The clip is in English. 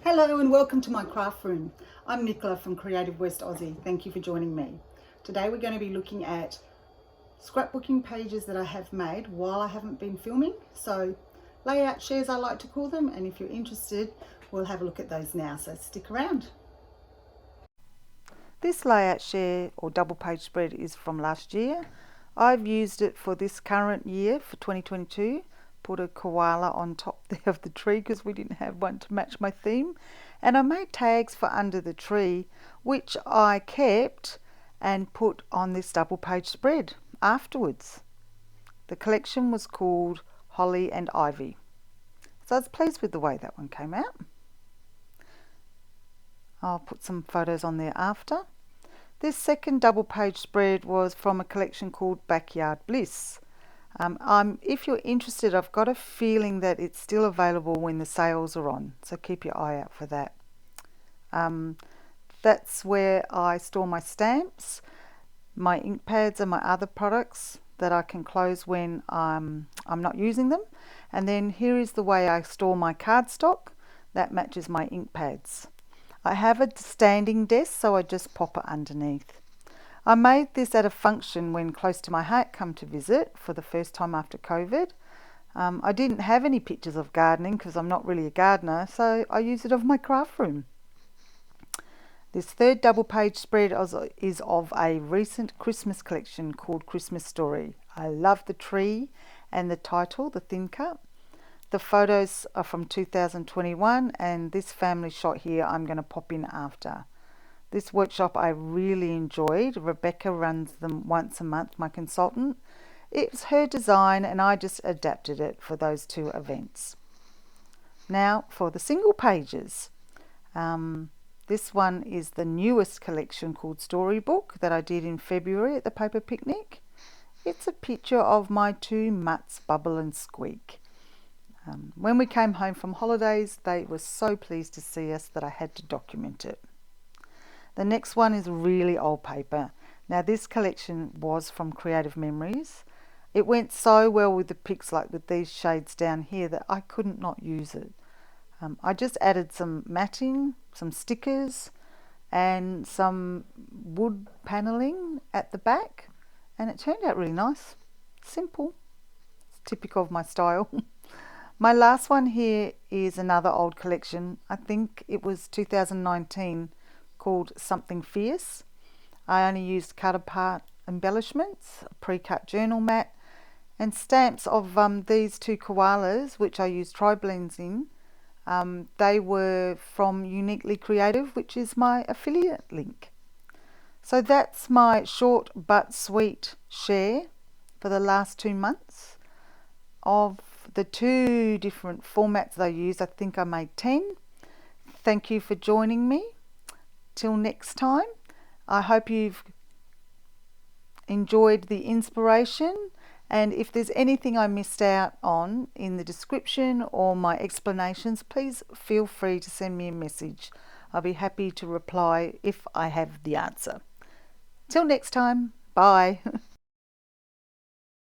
Hello and welcome to my craft room. I'm Nicola from Creative West Aussie. Thank you for joining me. Today we're going to be looking at scrapbooking pages that I have made while I haven't been filming. So layout shares I like to call them, and if you're interested we'll have a look at those now, so stick around. This layout share or double page spread is from last year. I've used it for this current year for 2022. Put a koala on top there of the tree because we didn't have one to match my theme, and I made tags for under the tree which I kept and put on this double page spread afterwards. The collection was called Holly and Ivy, so I was pleased with the way that one came out. I'll put some photos on there after. This second double page spread was from a collection called Backyard Bliss. If you're interested, I've got a feeling that it's still available when the sales are on, so keep your eye out for that. That's where I store my stamps, my ink pads and my other products that I can close when I'm not using them. And then here is the way I store my cardstock that matches my ink pads. I have a standing desk, so I just pop it underneath. I made this at a function when close to my heart come to visit for the first time after COVID. I didn't have any pictures of gardening because I'm not really a gardener, so I used it of my craft room. This third double page spread is of a recent Christmas collection called Christmas Story. I love the tree and the title, The Thin Cut. The photos are from 2021, and this family shot here I'm going to pop in after. This workshop I really enjoyed. Rebecca runs them once a month, my consultant. It's her design and I just adapted it for those two events. Now for the single pages. This one is the newest collection called Storybook that I did in February at the Paper Picnic. It's a picture of my two mutts, Bubble and Squeak. When we came home from holidays, they were so pleased to see us that I had to document it. The next one is really old paper. Now this collection was from Creative Memories. It went so well with the pics, like with these shades down here, that I couldn't not use it. I just added some matting, some stickers and some wood paneling at the back, and it turned out really nice. Simple. It's typical of my style. My last one here is another old collection. I think it was 2019, called Something Fierce. I only used cut apart embellishments, a pre-cut journal mat and stamps of these two koalas which I used tri-blends in. They were from Uniquely Creative, which is my affiliate link. So that's my short but sweet share for the last 2 months. Of the two different formats I used, I think I made 10. Thank you for joining me. Till next time, I hope you've enjoyed the inspiration, and if there's anything I missed out on in the description or my explanations, please feel free to send me a message. I'll be happy to reply if I have the answer. Till next time, bye.